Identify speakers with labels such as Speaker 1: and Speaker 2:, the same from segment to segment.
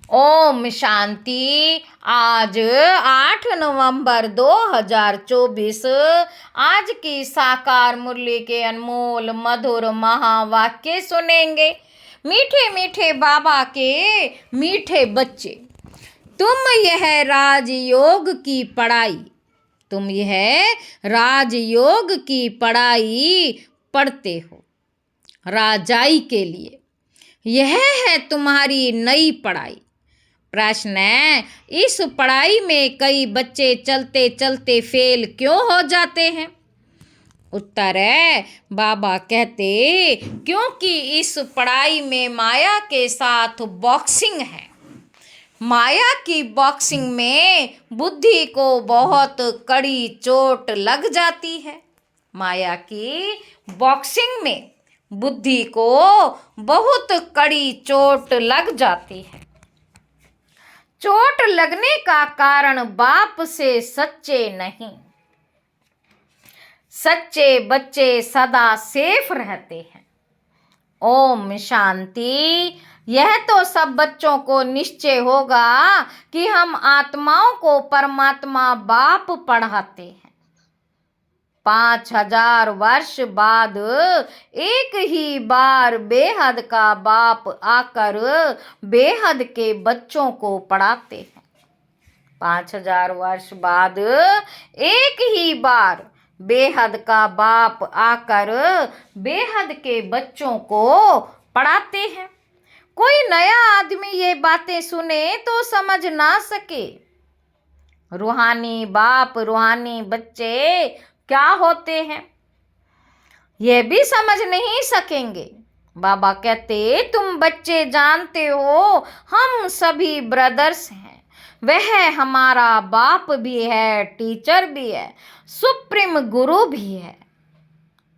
Speaker 1: ओम शांति। आज 8 नवंबर 2024 आज की साकार मुरली के अनमोल मधुर महावाक्य सुनेंगे। मीठे मीठे बाबा के मीठे बच्चे, तुम यह राजयोग की पढ़ाई राजयोग की पढ़ाई पढ़ते हो राजाई के लिए। यह है तुम्हारी नई पढ़ाई। प्रश्न है, इस पढ़ाई में कई बच्चे चलते चलते फेल क्यों हो जाते हैं? उत्तर है, बाबा कहते क्योंकि इस पढ़ाई में माया के साथ बॉक्सिंग है। माया की बॉक्सिंग में बुद्धि को बहुत कड़ी चोट लग जाती है। माया की बॉक्सिंग में बुद्धि को बहुत कड़ी चोट लग जाती है। चोट लगने का कारण बाप से सच्चे नहीं। सच्चे बच्चे सदा सेफ रहते हैं। ओम शांति। यह तो सब बच्चों को निश्चय होगा कि हम आत्माओं को परमात्मा बाप पढ़ाते हैं। 5000 वर्ष बाद एक ही बार बेहद का बाप आकर बेहद के बच्चों को पढ़ाते हैं। 5000 वर्ष बाद एक ही बार बेहद का बाप आकर बेहद के बच्चों को पढ़ाते हैं। कोई नया आदमी ये बातें सुने तो समझ ना सके रूहानी बाप रूहानी बच्चे क्या होते हैं, यह भी समझ नहीं सकेंगे। बाबा कहते तुम बच्चे जानते हो हम सभी ब्रदर्स हैं। वह हमारा बाप भी है, टीचर भी है, सुप्रीम गुरु भी है।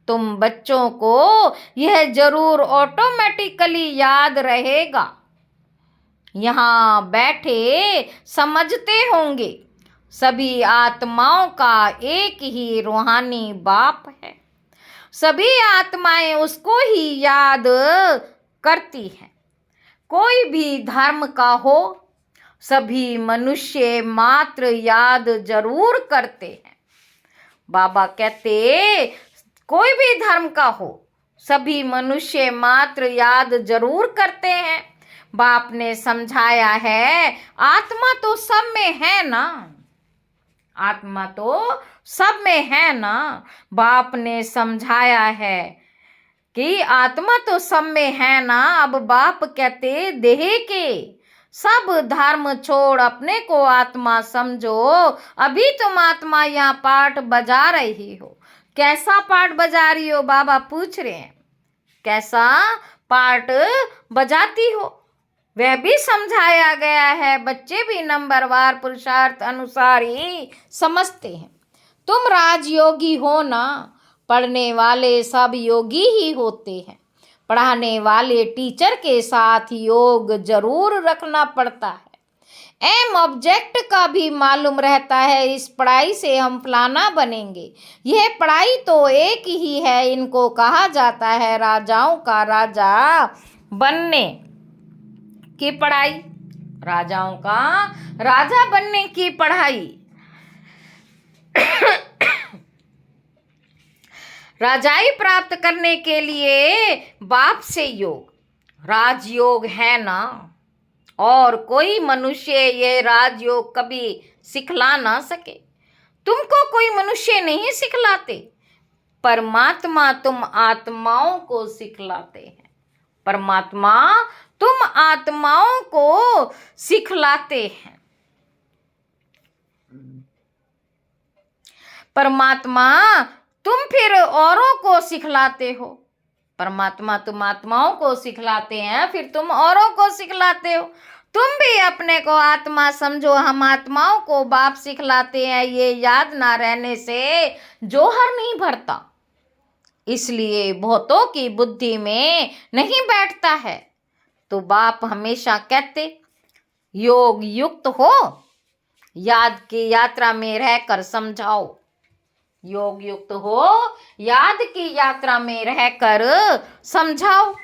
Speaker 1: तुम बच्चों को यह जरूर ऑटोमेटिकली याद रहेगा। यहाँ बैठे समझते होंगे सभी आत्माओं का एक ही रूहानी बाप है। सभी आत्माएं उसको ही याद करती हैं। कोई भी धर्म का हो, सभी मनुष्य मात्र याद जरूर करते हैं। बाबा कहते कोई भी धर्म का हो, सभी मनुष्य मात्र याद जरूर करते हैं। बाप ने समझाया है आत्मा तो सब में है ना। आत्मा तो सब में है ना। बाप ने समझाया है कि आत्मा तो सब में है ना। अब बाप कहते देह के सब धर्म छोड़ अपने को आत्मा समझो। अभी तुम आत्मा यहाँ पाठ बजा रही हो। कैसा पाठ बजा रही हो? बाबा पूछ रहे हैं कैसा पाठ बजाती हो, वह भी समझाया गया है। बच्चे भी नंबरवार पुरुषार्थ अनुसार ही समझते हैं। तुम राजयोगी हो ना। पढ़ने वाले सब योगी ही होते हैं। पढ़ाने वाले टीचर के साथ योग जरूर रखना पड़ता है। एम ऑब्जेक्ट का भी मालूम रहता है। इस पढ़ाई से हम फलाना बनेंगे। यह पढ़ाई तो एक ही है। इनको कहा जाता है राजाओं का राजा बनने की पढ़ाई। राजाओं का राजा बनने की पढ़ाई। राजाई प्राप्त करने के लिए बाप से योग राजयोग है ना। और कोई मनुष्य ये राजयोग कभी सिखला ना सके। तुमको कोई मनुष्य नहीं सिखलाते। परमात्मा तुम आत्माओं को सिखलाते हैं। परमात्मा तुम आत्माओं को सिखलाते हैं। परमात्मा तुम फिर औरों को सिखलाते हो। परमात्मा तुम आत्माओं को सिखलाते हैं, फिर तुम औरों को सिखलाते हो। तुम भी अपने को आत्मा समझो। हम आत्माओं को बाप सिखलाते हैं। ये याद ना रहने से जोहर नहीं भरता, इसलिए बहुतों की बुद्धि में नहीं बैठता है। तो बाप हमेशा कहते योग युक्त हो, याद की यात्रा में रहकर समझाओ। योग युक्त हो, याद की यात्रा में रहकर समझाओ।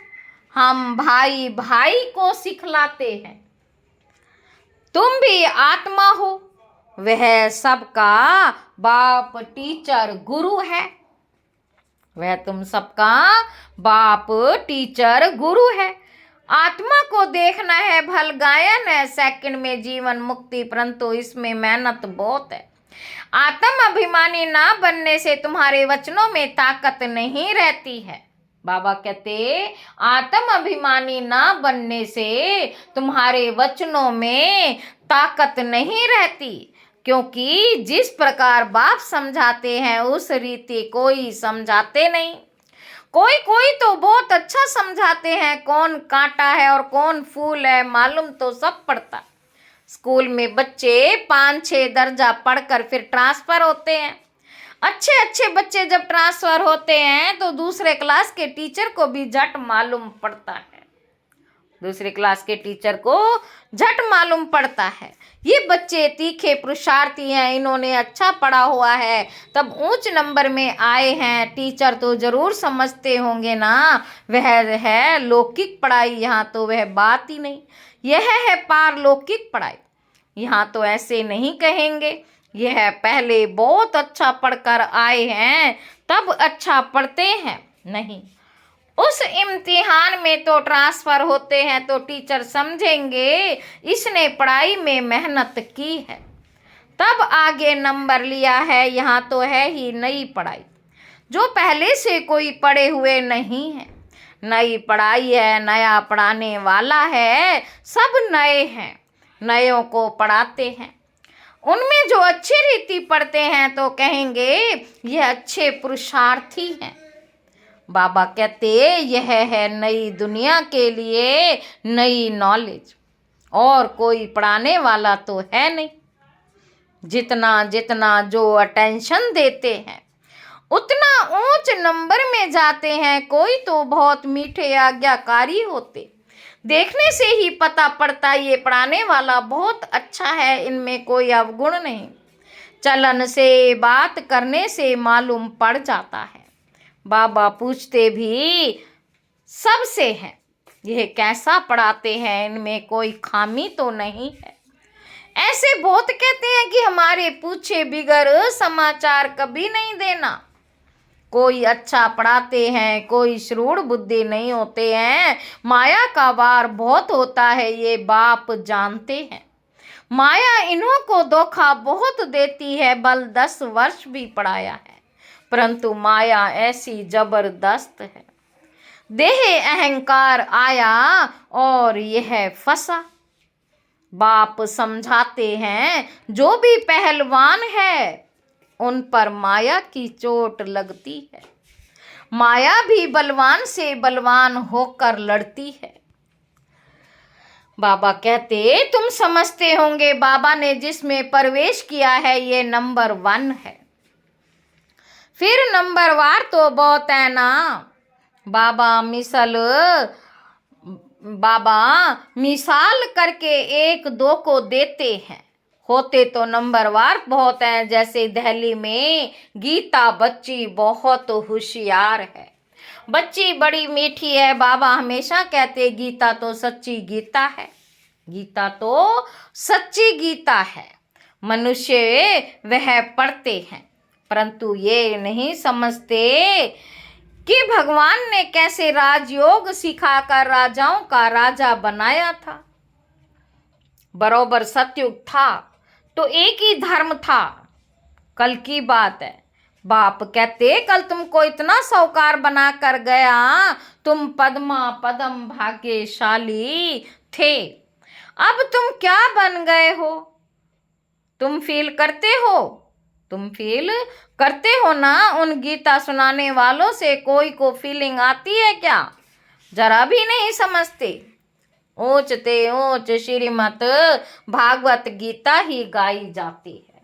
Speaker 1: हम भाई भाई को सिखलाते हैं। तुम भी आत्मा हो। वह सबका बाप टीचर गुरु है। वह तुम सबका बाप टीचर गुरु है। आत्मा को देखना है भल गायन है, सेकंड में जीवन मुक्ति, परंतु इसमें मेहनत बहुत है। आत्म अभिमानी ना बनने से तुम्हारे वचनों में ताकत नहीं रहती है। बाबा कहते आत्म अभिमानी ना बनने से तुम्हारे वचनों में ताकत नहीं रहती, क्योंकि जिस प्रकार बाप समझाते हैं उस रीति कोई समझाते नहीं। कोई कोई तो बहुत अच्छा समझाते हैं, कौन कांटा है और कौन फूल है मालूम तो सब पड़ता। स्कूल में बच्चे 5-6 दर्जा पढ़कर फिर ट्रांसफर होते हैं। अच्छे अच्छे बच्चे जब ट्रांसफर होते हैं तो दूसरे क्लास के टीचर को भी झट मालूम पड़ता है। दूसरे क्लास के टीचर को झट मालूम पड़ता है ये बच्चे तीखे पुरुषार्थी हैं, इन्होंने अच्छा पढ़ा हुआ है तब ऊंच नंबर में आए हैं। टीचर तो जरूर समझते होंगे ना वह है लौकिक पढ़ाई, यहाँ तो वह बात ही नहीं। यह है पारलौकिक पढ़ाई। यहाँ तो ऐसे नहीं कहेंगे यह पहले बहुत अच्छा पढ़कर आए हैं तब अच्छा पढ़ते हैं, नहीं। उस इम्तिहान में तो ट्रांसफर होते हैं तो टीचर समझेंगे इसने पढ़ाई में मेहनत की है तब आगे नंबर लिया है। यहाँ तो है ही नई पढ़ाई, जो पहले से कोई पढ़े हुए नहीं है। नई पढ़ाई है, नया पढ़ाने वाला है, सब नए हैं, नयों को पढ़ाते हैं। उनमें जो अच्छी रीति पढ़ते हैं तो कहेंगे यह अच्छे पुरुषार्थी हैं। बाबा कहते यह है नई दुनिया के लिए नई नॉलेज, और कोई पढ़ाने वाला तो है नहीं। जितना जितना जो अटेंशन देते हैं उतना ऊंच नंबर में जाते हैं। कोई तो बहुत मीठे आज्ञाकारी होते, देखने से ही पता पड़ता ये पढ़ाने वाला बहुत अच्छा है, इनमें कोई अवगुण नहीं। चलन से बात करने से मालूम पड़ जाता है। बाबा पूछते भी सबसे हैं यह कैसा पढ़ाते हैं, इनमें कोई खामी तो नहीं है। ऐसे बहुत कहते हैं कि हमारे पूछे बिगर समाचार कभी नहीं देना। कोई अच्छा पढ़ाते हैं, कोई श्रूढ़ बुद्धि नहीं होते हैं। माया का वार बहुत होता है ये बाप जानते हैं। माया इन्हों को धोखा बहुत देती है। बल 10 वर्ष भी पढ़ाया है परंतु माया ऐसी जबरदस्त है। देह अहंकार आया और यह फंसा। बाप समझाते हैं जो भी पहलवान है उन पर माया की चोट लगती है। माया भी बलवान से बलवान होकर लड़ती है। बाबा कहते तुम समझते होंगे बाबा ने जिसमें प्रवेश किया है ये नंबर 1 है। फिर नंबर वार तो बहुत है ना। बाबा मिसाल करके 1-2 को देते हैं, होते तो नंबर वार बहुत हैं। जैसे दिल्ली में गीता बच्ची बहुत होशियार है, बच्ची बड़ी मीठी है। बाबा हमेशा कहते गीता तो सच्ची गीता है, गीता तो सच्ची गीता है। मनुष्य वह पढ़ते हैं परंतु ये नहीं समझते कि भगवान ने कैसे राजयोग सिखाकर राजाओं का राजा बनाया था। बरोबर सतयुग था तो एक ही धर्म था। कल की बात है, बाप कहते कल तुमको इतना साहूकार बना कर गया, तुम पद्मा पदम भाग्यशाली थे। अब तुम क्या बन गए हो? तुम फील करते हो? तुम फील करते हो ना? उन गीता सुनाने वालों से कोई को फीलिंग आती है क्या? जरा भी नहीं समझते। ऊंच ते ऊंच श्रीमत भागवत गीता ही गाई जाती है।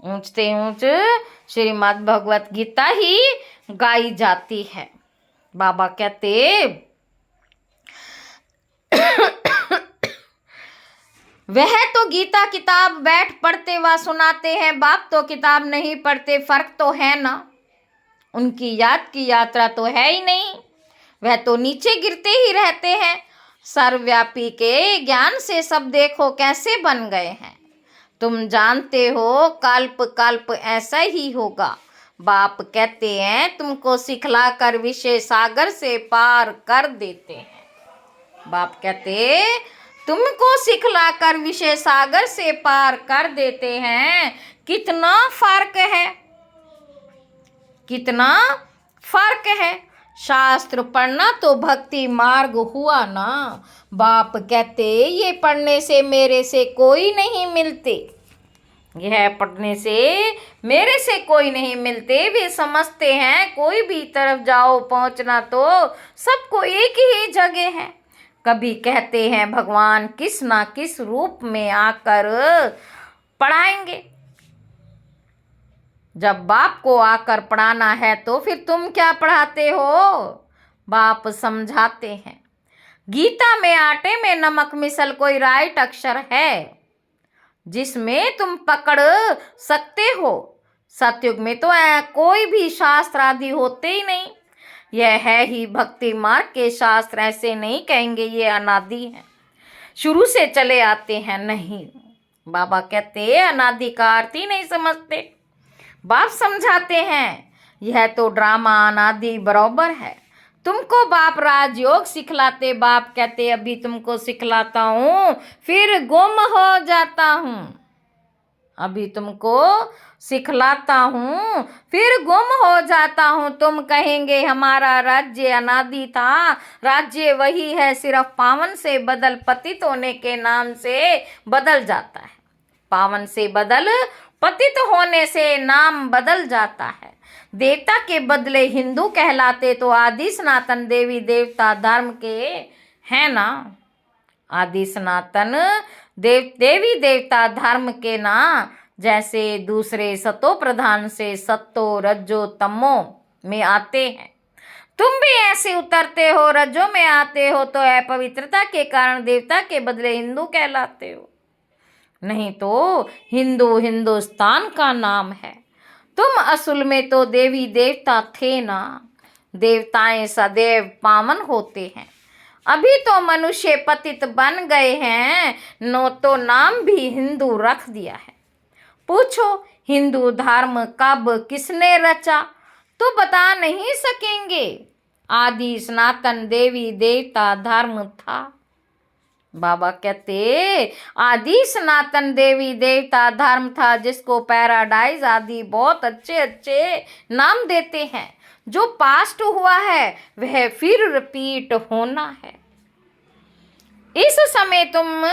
Speaker 1: ऊंच ते ऊंच श्रीमद भगवत गीता ही गाई जाती है। बाबा कहते वह तो गीता किताब बैठ पढ़ते व सुनाते हैं, बाप तो किताब नहीं पढ़ते। फर्क तो है ना। उनकी याद की यात्रा तो है ही नहीं, वह तो नीचे गिरते ही रहते हैं। सर्वव्यापी के ज्ञान से सब देखो कैसे बन गए हैं। तुम जानते हो कल्प कल्प ऐसा ही होगा। बाप कहते हैं तुमको सिखला कर विषय सागर से पार कर देते हैं। बाप कहते तुमको सिखला कर विषय सागर से पार कर देते हैं। कितना फर्क है, कितना फर्क है। शास्त्र पढ़ना तो भक्ति मार्ग हुआ ना। बाप कहते ये पढ़ने से मेरे से कोई नहीं मिलते, यह पढ़ने से मेरे से कोई नहीं मिलते। वे समझते हैं कोई भी तरफ जाओ पहुंचना तो सबको एक ही जगह है। कभी कहते हैं भगवान किस ना किस रूप में आकर पढ़ाएंगे। जब बाप को आकर पढ़ाना है तो फिर तुम क्या पढ़ाते हो? बाप समझाते हैं गीता में आटे में नमक मिसल कोई राइट अक्षर है जिसमें तुम पकड़ सकते हो। सतयुग में तो कोई भी शास्त्र आदि होते ही नहीं। यह है ही भक्ति मार्ग के शास्त्र ऐसे नहीं कहेंगे ये अनादि है, शुरू से चले आते हैं। नहीं, बाबा कहते अनादि का अर्थ ही नहीं समझते। बाप समझाते हैं यह तो ड्रामा अनादि बराबर है। तुमको बाप राजयोग सिखलाते, बाप कहते अभी तुमको सिखलाता हूँ फिर गुम हो जाता हूँ। अभी तुमको सिखलाता हूँ फिर गुम हो जाता हूँ। तुम कहेंगे हमारा राज्य अनादि था। राज्य वही है, सिर्फ पावन से बदल पतित होने के नाम से बदल जाता है। पावन से बदल पतित होने से नाम बदल जाता है। देवता के बदले हिंदू कहलाते तो आदि सनातन देवी देवता धर्म के हैं ना। आदि सनातन देवी देवता धर्म के ना। जैसे दूसरे सतो प्रधान से सत्तो रज्जो तमो में आते हैं, तुम भी ऐसे उतरते हो, रज्जो में आते हो तो अपवित्रता के कारण देवता के बदले हिंदू कहलाते हो। नहीं तो हिंदू हिंदुस्तान का नाम है। तुम असल में तो देवी देवता थे ना। देवताएं सदैव पावन होते हैं। अभी तो मनुष्य पतित बन गए हैं, नो तो नाम भी हिंदू रख दिया है। पूछो हिंदू धर्म कब किसने रचा तो बता नहीं सकेंगे। आदि सनातन देवी देवता धर्म था। बाबा कहते आदि सनातन देवी देवता धर्म था जिसको पैराडाइज आदि बहुत अच्छे अच्छे नाम देते हैं। जो पास्ट हुआ है वह फिर रिपीट होना है। इस समय तुम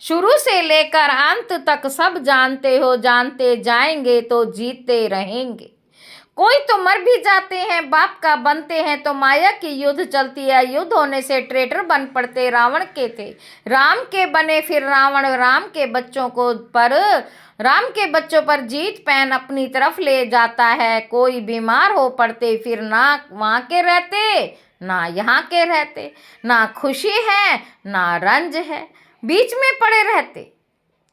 Speaker 1: शुरू से लेकर अंत तक सब जानते हो, जानते जाएंगे तो जीते रहेंगे। कोई तो मर भी जाते हैं, बाप का बनते हैं तो माया की युद्ध चलती है। युद्ध होने से ट्रेटर बन पड़ते रावण के थे, राम के बने फिर रावण। राम के बच्चों पर जीत पैन अपनी तरफ ले जाता है। कोई बीमार हो पड़ते फिर ना वहाँ के रहते ना यहाँ के रहते, ना खुशी है ना रंज है, बीच में पड़े रहते।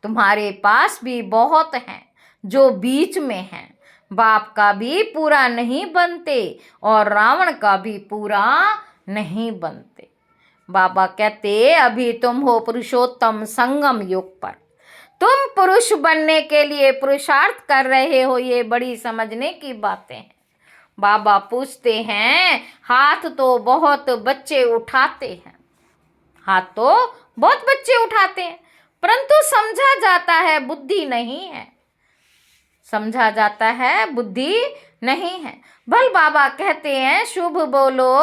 Speaker 1: तुम्हारे पास भी बहुत हैं जो बीच में हैं। बाप का भी पूरा नहीं बनते और रावण का भी पूरा नहीं बनते। बाबा कहते अभी तुम हो पुरुषोत्तम संगम युग पर। तुम पुरुष बनने के लिए पुरुषार्थ कर रहे हो, ये बड़ी समझने की बातें हैं। बाबा पूछते हैं हाथ तो बहुत बच्चे उठाते हैं, हाथ तो बहुत बच्चे उठाते हैं, परंतु समझा जाता है बुद्धि नहीं है। समझा जाता है बुद्धि नहीं है। भल बाबा कहते हैं शुभ बोलो,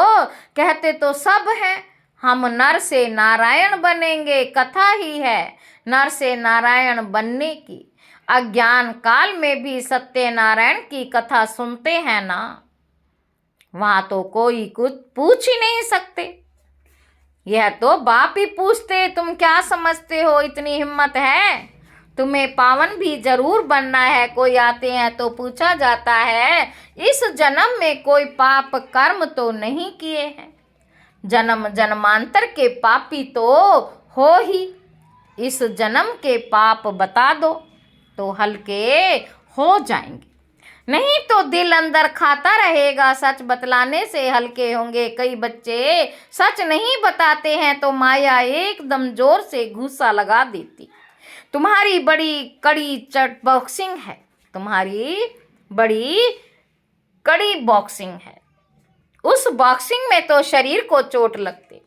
Speaker 1: कहते तो सब हैं। हम नर से नारायण बनेंगे, कथा ही है नर से नारायण बनने की। अज्ञान काल में भी सत्यनारायण की कथा सुनते हैं ना। वहाँ तो कोई कुछ पूछ ही नहीं सकते, यह तो बाप ही पूछते तुम क्या समझते हो। इतनी हिम्मत है तुम्हें पावन भी जरूर बनना है। कोई आते हैं तो पूछा जाता है इस जन्म में कोई पाप कर्म तो नहीं किए हैं। जन्म जन्मांतर के पापी तो हो ही, इस जन्म के पाप बता दो तो हल्के हो जाएंगे। नहीं तो दिल अंदर खाता रहेगा। सच बतलाने से हल्के होंगे कई बच्चे, सच नहीं बताते हैं तो माया एकदम जोर से घूसा लगा देती। तुम्हारी बड़ी कड़ी चट बॉक्सिंग है, तुम्हारी बड़ी कड़ी बॉक्सिंग है। उस बॉक्सिंग में तो शरीर को चोट लगती,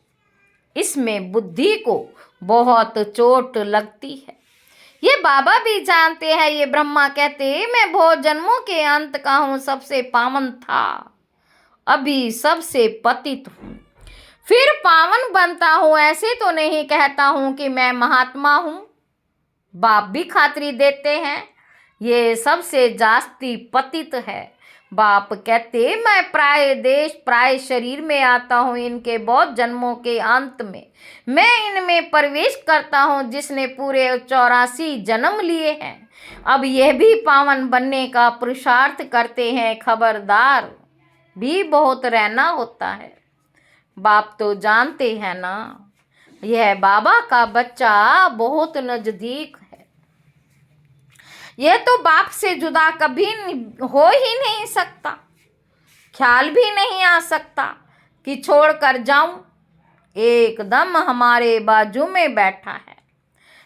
Speaker 1: इसमें बुद्धि को बहुत चोट लगती है। ये बाबा भी जानते हैं। ये ब्रह्मा कहते मैं बहुत जन्मों के अंत का हूं, सबसे पावन था, अभी सबसे पतित हूं, फिर पावन बनता हूं। ऐसे तो नहीं कहता हूं कि मैं महात्मा हूं। बाप भी खातरी देते हैं ये सबसे जास्ती पतित है। बाप कहते मैं प्राय देश प्राय शरीर में आता हूँ, इनके बहुत जन्मों के अंत में मैं इनमें प्रवेश करता हूँ, जिसने पूरे 84 जन्म लिए हैं। अब यह भी पावन बनने का पुरुषार्थ करते हैं। खबरदार भी बहुत रहना होता है। बाप तो जानते हैं ना, यह बाबा का बच्चा बहुत नजदीक है। यह तो बाप से जुदा कभी हो ही नहीं सकता। ख्याल भी नहीं आ सकता कि छोड़ कर जाऊं। एकदम हमारे बाजू में बैठा है।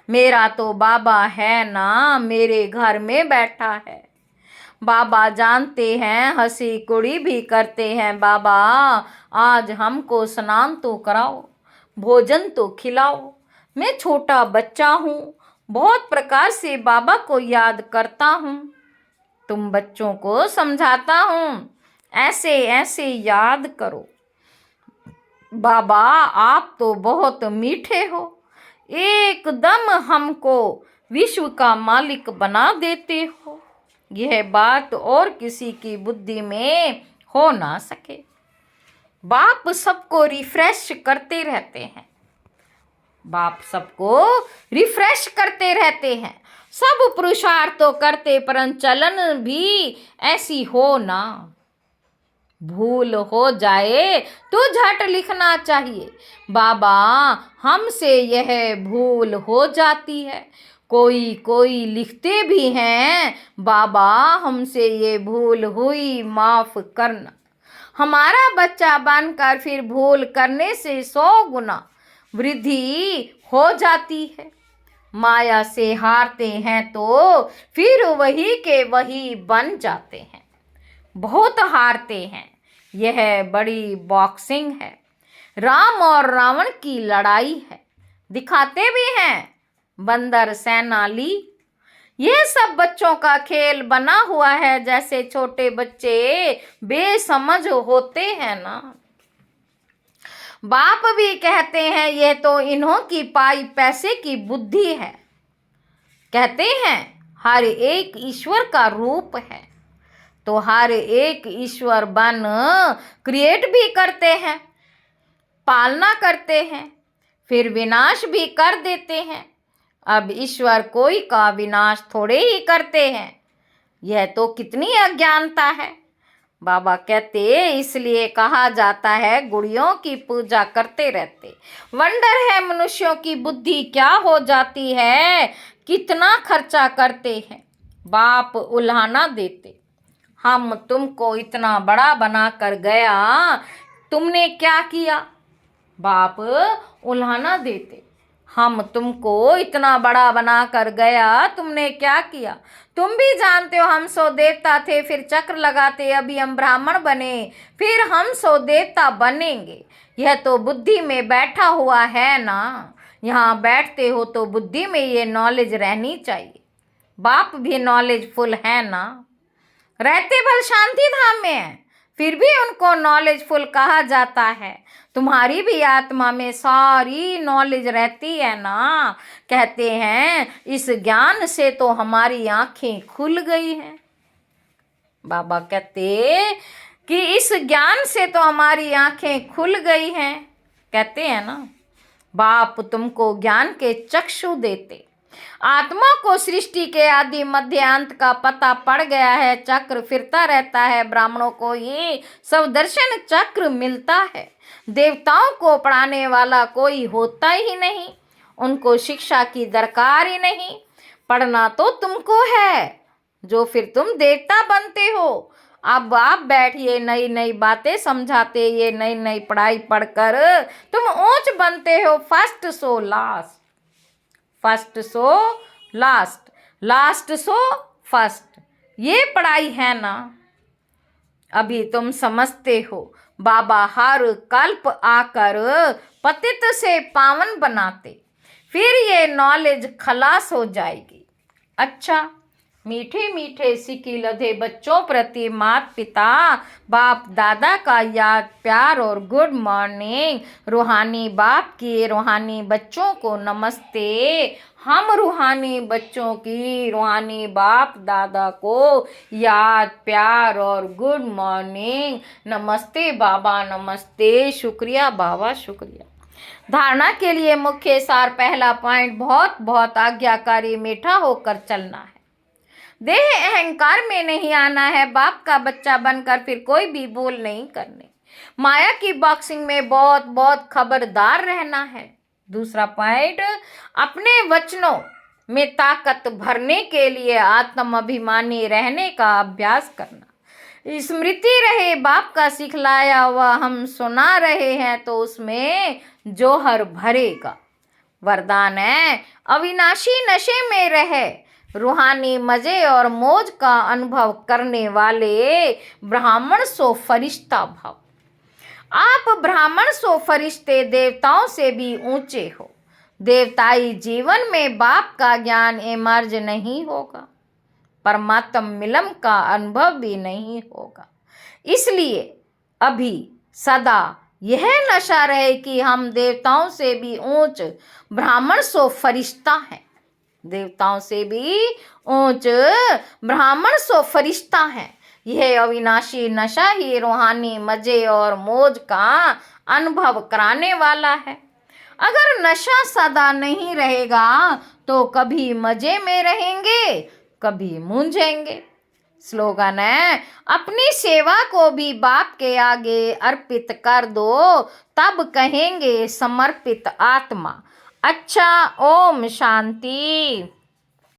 Speaker 1: मेरा तो बाबा है ना, मेरे घर में बैठा है। बाबा जानते हैं, हंसी कुड़ी भी करते हैं। बाबा आज हमको स्नान तो कराओ, भोजन तो खिलाओ। मैं छोटा बच्चा हूँ, बहुत प्रकार से बाबा को याद करता हूँ। तुम बच्चों को समझाता हूँ, ऐसे ऐसे याद करो। बाबा आप तो बहुत मीठे हो, एकदम हमको विश्व का मालिक बना देते हो। यह बात और किसी की बुद्धि में हो ना सके। बाप सबको रिफ्रेश करते रहते हैं। बाप सबको रिफ्रेश करते रहते हैं। सब पुरुषार्थ तो करते, परंतु चलन भी ऐसी हो ना। भूल हो जाए तो झट लिखना चाहिए, बाबा हमसे यह भूल हो जाती है। कोई कोई लिखते भी हैं, बाबा हमसे ये भूल हुई, माफ करना। हमारा बच्चा बनकर फिर भूल करने से 100 गुना वृद्धि हो जाती है। माया से हारते हैं तो फिर वही के वही बन जाते हैं। बहुत हारते हैं। यह बड़ी बॉक्सिंग है, राम और रावण की लड़ाई है। दिखाते भी हैं बंदर सेनाली। यह सब बच्चों का खेल बना हुआ है। जैसे छोटे बच्चे बेसमझ होते हैं ना। बाप भी कहते हैं यह तो इन्हों की पाई पैसे की बुद्धि है। कहते हैं हर एक ईश्वर का रूप है, तो हर एक ईश्वर बन क्रिएट भी करते हैं, पालना करते हैं, फिर विनाश भी कर देते हैं। अब ईश्वर कोई का विनाश थोड़े ही करते हैं। यह तो कितनी अज्ञानता है। बाबा कहते इसलिए कहा जाता है गुड़ियों की पूजा करते रहते। वंडर है मनुष्यों की बुद्धि क्या हो जाती है, कितना खर्चा करते हैं। बाप उल्हाना देते, हम तुमको इतना बड़ा बना कर गया, तुमने क्या किया। बाप उल्हाना देते, हम तुमको इतना बड़ा बना कर गया, तुमने क्या किया। तुम भी जानते हो हम 100 देवता थे, फिर चक्र लगाते, अभी हम ब्राह्मण बने, फिर हम 100 देवता बनेंगे। यह तो बुद्धि में बैठा हुआ है ना। यहाँ बैठते हो तो बुद्धि में ये नॉलेज रहनी चाहिए। बाप भी नॉलेजफुल है ना। रहते भल शांति धाम में है, फिर भी उनको नॉलेजफुल कहा जाता है। तुम्हारी भी आत्मा में सारी नॉलेज रहती है ना। कहते हैं इस ज्ञान से तो हमारी आंखें खुल गई हैं। बाबा कहते कि इस ज्ञान से तो हमारी आंखें खुल गई हैं। कहते हैं ना बाप तुमको ज्ञान के चक्षु देते। आत्मा को सृष्टि के आदि मध्य अंत का पता पड़ गया है। चक्र फिरता रहता है। ब्राह्मणों को ये सवदर्शन चक्र मिलता है। देवताओं को पढ़ाने वाला कोई होता ही नहीं, उनको शिक्षा की दरकार ही नहीं। पढ़ना तो तुमको है, जो फिर तुम देवता बनते हो। अब आप बैठिए, नई नई बातें समझाते, ये नई नई पढ़ाई पढ़कर तुम ऊंच बनते हो। First so last, first so last, last so first, ये पढ़ाई है ना। अभी तुम समझते हो, बाबा हर कल्प आकर पतित से पावन बनाते, फिर ये नॉलेज खलास हो जाएगी। अच्छा, मीठे मीठे सिक्के लदे बच्चों प्रति माता पिता बाप दादा का याद प्यार और गुड मॉर्निंग। रूहानी बाप की रूहानी बच्चों को नमस्ते। हम रूहानी बच्चों की रूहानी बाप दादा को याद प्यार और गुड मॉर्निंग। नमस्ते बाबा, नमस्ते, शुक्रिया बाबा, शुक्रिया। धारणा के लिए मुख्य सार, पहला पॉइंट, बहुत बहुत आज्ञाकारी मीठा होकर चलना है। देह अहंकार में नहीं आना है। बाप का बच्चा बनकर फिर कोई भी भूल नहीं करने। माया की बॉक्सिंग में बहुत बहुत खबरदार रहना है। दूसरा पॉइंट, अपने वचनों में ताकत भरने के लिए आत्म अभिमानी रहने का अभ्यास करना। स्मृति रहे बाप का सिखलाया हुआ हम सुना रहे हैं तो उसमें जोहर भरेगा। वरदान है, अविनाशी नशे में रहे, रूहानी मजे और मौज का अनुभव करने वाले ब्राह्मण सो फरिश्ता भाव। आप ब्राह्मण सो फरिश्ते देवताओं से भी ऊंचे हो। देवताई जीवन में बाप का ज्ञान इमर्ज नहीं होगा, परमात्म मिलन का अनुभव भी नहीं होगा। इसलिए अभी सदा यह नशा रहे कि हम देवताओं से भी ऊंच ब्राह्मण सो फरिश्ता हैं। देवताओं से भी ऊंच ब्राह्मण सो फरिश्ता हैं। यह अविनाशी नशा ही रूहानी मजे और मौज का अनुभव कराने वाला है। अगर नशा सदा नहीं रहेगा तो कभी मजे में रहेंगे, कभी मूंझेंगे। स्लोगन है, अपनी सेवा को भी बाप के आगे अर्पित कर दो, तब कहेंगे समर्पित आत्मा। अच्छा, ओम शांति।